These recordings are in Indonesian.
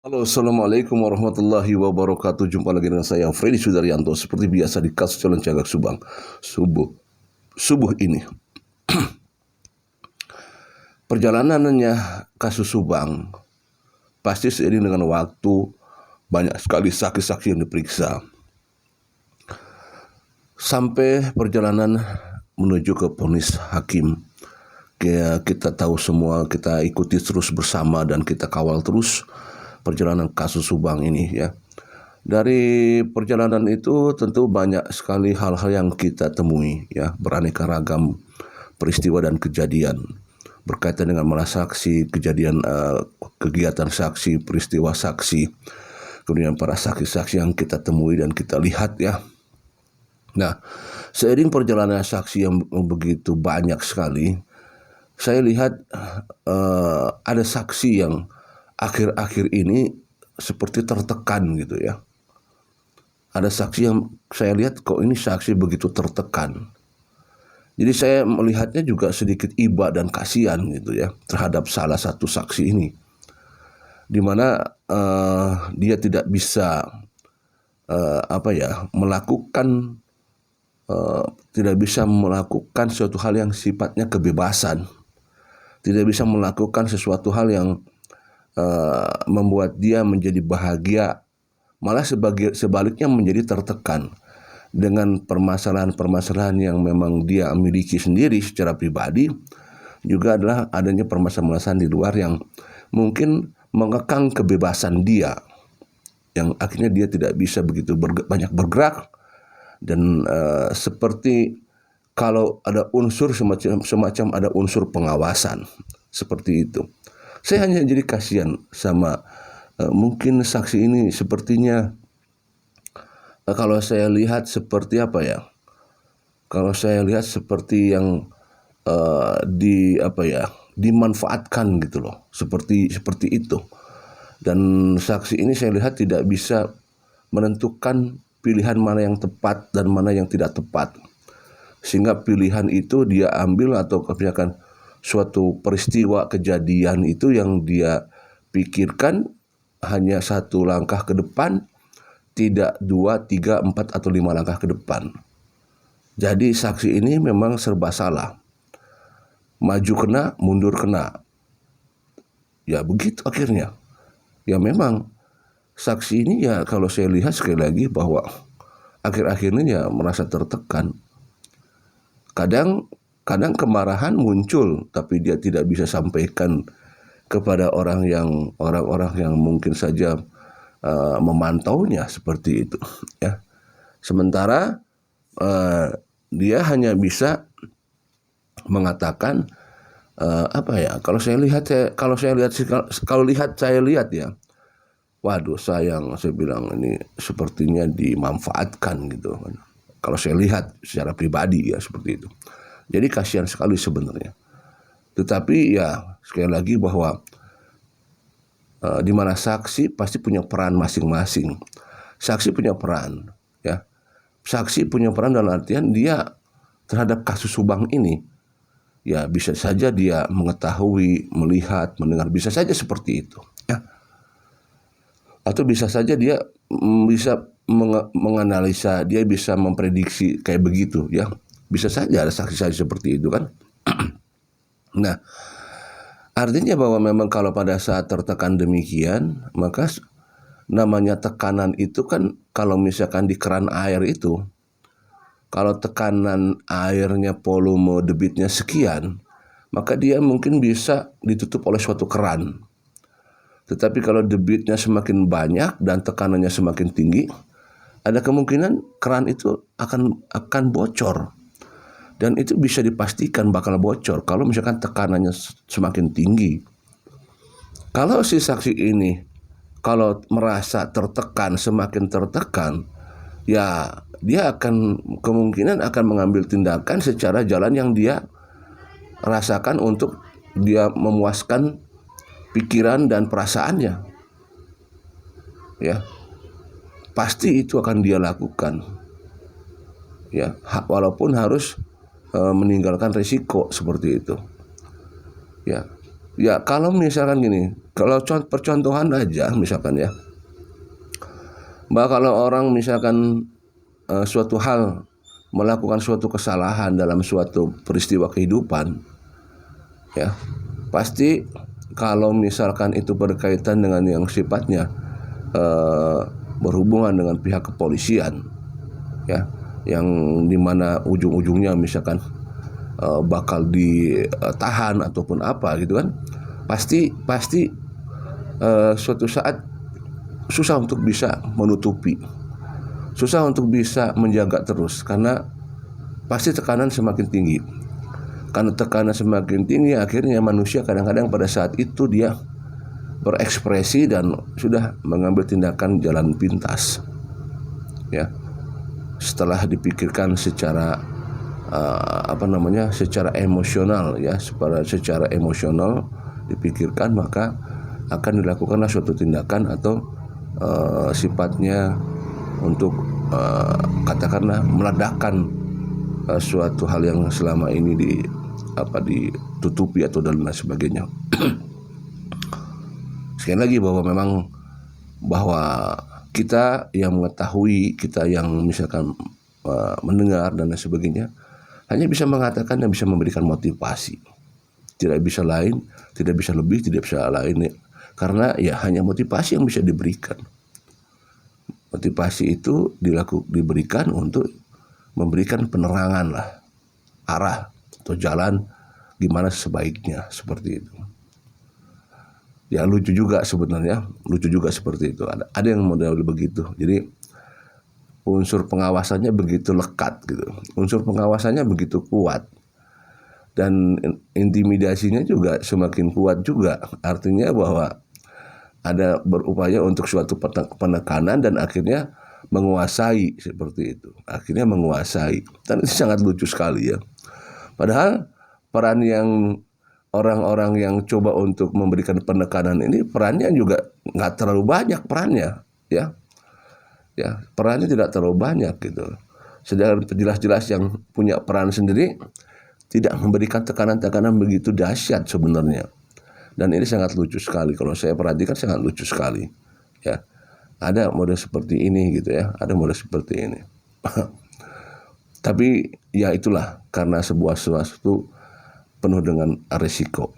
Halo, Assalamualaikum warahmatullahi wabarakatuh. Jumpa lagi dengan saya, Freddy Sudaryanto. Seperti biasa di kasus Jalan Cagak Subang. Subuh ini. Perjalanannya kasus Subang pasti seiring dengan waktu banyak sekali saksi-saksi yang diperiksa. Sampai perjalanan menuju ke vonis hakim. Kita tahu semua, kita ikuti terus bersama dan kita kawal terus perjalanan kasus Subang ini ya. Dari perjalanan itu tentu banyak sekali hal-hal yang kita temui ya, beraneka ragam peristiwa dan kejadian berkaitan dengan malah saksi, kejadian kegiatan saksi, peristiwa saksi, kemudian para saksi-saksi yang kita temui dan kita lihat ya. Nah, seiring perjalanan saksi yang begitu banyak sekali, saya lihat ada saksi yang akhir-akhir ini seperti tertekan gitu ya. Ada saksi yang saya lihat kok ini saksi begitu tertekan. Jadi saya melihatnya juga sedikit iba dan kasihan gitu ya terhadap salah satu saksi ini, di mana dia tidak bisa melakukan tidak bisa melakukan suatu hal yang sifatnya kebebasan, tidak bisa melakukan sesuatu hal yang membuat dia menjadi bahagia, malah sebaliknya menjadi tertekan dengan permasalahan-permasalahan yang memang dia miliki sendiri secara pribadi. Juga adalah adanya permasalahan di luar yang mungkin mengekang kebebasan dia, yang akhirnya dia tidak bisa begitu banyak bergerak. Dan seperti kalau ada unsur semacam ada unsur pengawasan seperti itu. Saya hanya jadi kasihan sama mungkin saksi ini. Sepertinya kalau saya lihat seperti apa ya? Kalau saya lihat seperti yang dimanfaatkan gitu loh, seperti itu. Dan saksi ini saya lihat tidak bisa menentukan pilihan mana yang tepat dan mana yang tidak tepat, sehingga pilihan itu dia ambil atau kebanyakan suatu peristiwa kejadian itu yang dia pikirkan hanya satu langkah ke depan, tidak 2, 3, 4 atau 5 langkah ke depan. Jadi saksi ini memang serba salah. Maju kena, mundur kena. Ya begitu akhirnya. Ya memang saksi ini ya kalau saya lihat sekali lagi bahwa akhir-akhir ini ya merasa tertekan. Kadang kemarahan muncul tapi dia tidak bisa sampaikan kepada orang-orang yang mungkin saja memantaunya seperti itu ya. Sementara dia hanya bisa mengatakan saya lihat ya, waduh sayang, saya bilang ini sepertinya dimanfaatkan gitu. Kalau saya lihat secara pribadi ya seperti itu. Jadi kasihan sekali sebenarnya. Tetapi ya sekali lagi bahwa di mana saksi pasti punya peran masing-masing. Saksi punya peran ya. Saksi punya peran dalam artian dia terhadap kasus Subang ini ya bisa saja dia mengetahui, melihat, mendengar, bisa saja seperti itu ya. Atau bisa saja dia bisa menganalisa, dia bisa memprediksi kayak begitu ya. Bisa saja ada saksi-saksi seperti itu kan. Nah, artinya bahwa memang kalau pada saat tertekan demikian, maka namanya tekanan itu kan kalau misalkan di keran air itu, kalau tekanan airnya volume debitnya sekian, maka dia mungkin bisa ditutup oleh suatu keran. Tetapi kalau debitnya semakin banyak dan tekanannya semakin tinggi, ada kemungkinan keran itu akan bocor. Dan itu bisa dipastikan bakal bocor kalau misalkan tekanannya semakin tinggi. Kalau si saksi ini kalau merasa tertekan, semakin tertekan, ya dia akan kemungkinan akan mengambil tindakan secara jalan yang dia rasakan untuk dia memuaskan pikiran dan perasaannya. Ya. Pasti itu akan dia lakukan. Ya, walaupun harus meninggalkan risiko seperti itu. Ya. Ya, kalau misalkan gini, Kalau percontohan aja misalkan ya, bahwa kalau orang misalkan suatu hal melakukan suatu kesalahan dalam suatu peristiwa kehidupan, ya pasti kalau misalkan itu berkaitan dengan yang sifatnya berhubungan dengan pihak kepolisian, ya, yang dimana ujung-ujungnya misalkan bakal ditahan ataupun apa gitu kan, pasti suatu saat susah untuk bisa menutupi, susah untuk bisa menjaga terus, karena pasti tekanan semakin tinggi. Karena tekanan semakin tinggi, akhirnya manusia kadang-kadang pada saat itu dia berekspresi dan sudah mengambil tindakan jalan pintas, ya. Setelah dipikirkan secara secara emosional, ya, secara emosional dipikirkan, maka akan dilakukanlah suatu tindakan atau sifatnya untuk katakanlah meledakkan suatu hal yang selama ini ditutupi atau dan lain sebagainya. Sekali lagi bahwa kita yang mengetahui, kita yang misalkan mendengar dan lain sebagainya, hanya bisa mengatakan dan bisa memberikan motivasi. Tidak bisa lain, tidak bisa lebih, tidak bisa lain, ya. Karena ya hanya motivasi yang bisa diberikan. Motivasi itu diberikan untuk memberikan penerangan lah, arah atau jalan gimana sebaiknya, seperti itu. Ya lucu juga sebenarnya, seperti itu. Ada yang model begitu. Jadi unsur pengawasannya begitu lekat gitu. Unsur pengawasannya begitu kuat. Dan intimidasinya juga semakin kuat juga. Artinya bahwa ada berupaya untuk suatu penekanan dan akhirnya menguasai, seperti itu. Akhirnya menguasai. Dan itu sangat lucu sekali, ya. Padahal peran yang orang-orang yang coba untuk memberikan penekanan ini, perannya juga nggak terlalu banyak perannya, ya. Ya, perannya tidak terlalu banyak gitu. Sedangkan jelas-jelas yang punya peran sendiri tidak memberikan tekanan-tekanan begitu dahsyat sebenarnya. Dan ini sangat lucu sekali, kalau saya perhatikan sangat lucu sekali, ya. Ada model seperti ini gitu, ya. Ada model seperti ini. Tapi ya itulah, karena sebuah sesuatu penuh dengan risiko.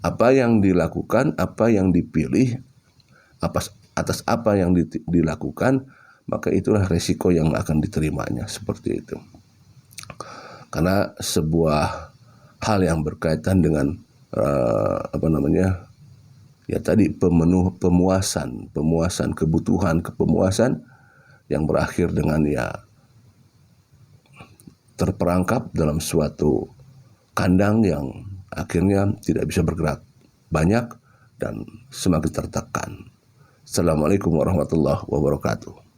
Apa yang dilakukan, apa yang dipilih, atas apa yang dilakukan, maka itulah risiko yang akan diterimanya, seperti itu. Karena sebuah hal yang berkaitan dengan ya tadi pemuasan kebutuhan, kepemuasan yang berakhir dengan ya terperangkap dalam suatu kandang yang akhirnya tidak bisa bergerak banyak dan semakin tertekan. Assalamualaikum warahmatullahi wabarakatuh.